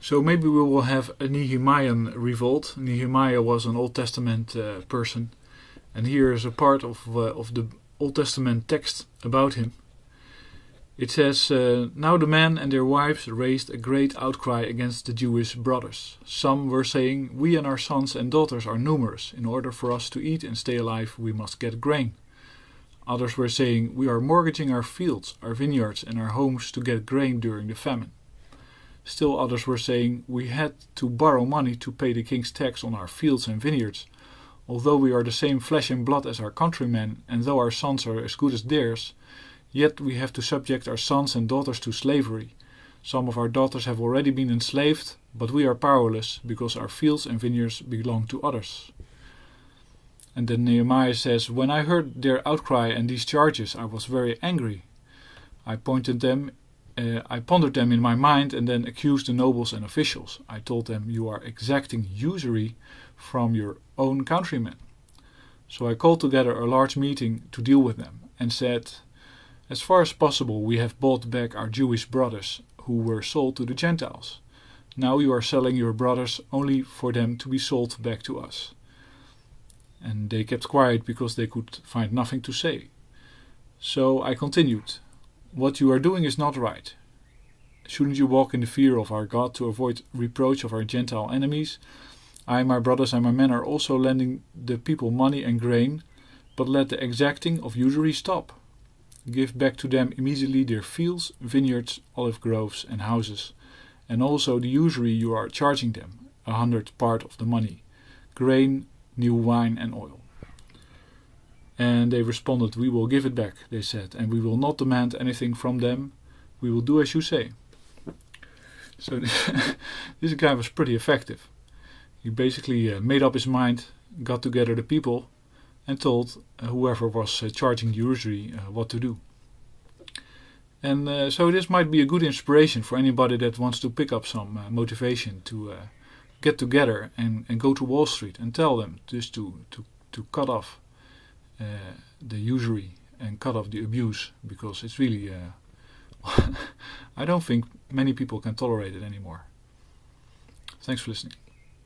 So maybe we will have a Nehemian revolt. Nehemiah was an Old Testament person, and here is a part of the Old Testament text about him. It says, "Now the men and their wives raised a great outcry against the Jewish brothers. Some were saying, 'We and our sons and daughters are numerous. In order for us to eat and stay alive, we must get grain.' Others were saying, 'We are mortgaging our fields, our vineyards and our homes to get grain during the famine.' Still others were saying, 'We had to borrow money to pay the king's tax on our fields and vineyards. Although we are the same flesh and blood as our countrymen, and though our sons are as good as theirs, yet we have to subject our sons and daughters to slavery. Some of our daughters have already been enslaved, but we are powerless, because our fields and vineyards belong to others.' And then Nehemiah says, 'When I heard their outcry and these charges, I was very angry. I pondered them in my mind and then accused the nobles and officials. I told them, "You are exacting usury from your own countrymen." So I called together a large meeting to deal with them and said, "As far as possible, we have bought back our Jewish brothers who were sold to the Gentiles. Now you are selling your brothers only for them to be sold back to us." And they kept quiet because they could find nothing to say. So I continued, "What you are doing is not right. Shouldn't you walk in the fear of our God to avoid reproach of our Gentile enemies? I, my brothers and my men are also lending the people money and grain, but let the exacting of usury stop. Give back to them immediately their fields, vineyards, olive groves and houses, and also the usury you are charging them, 100th part of the money, grain, new wine and oil." And they responded, "We will give it back," they said, "and we will not demand anything from them. We will do as you say." So this guy was pretty effective. He basically made up his mind, got together the people, and told whoever was charging usury what to do. And so this might be a good inspiration for anybody that wants to pick up some motivation to get together and go to Wall Street and tell them just to cut off the usury and cut off the abuse, because it's really I don't think many people can tolerate it anymore. Thanks for listening.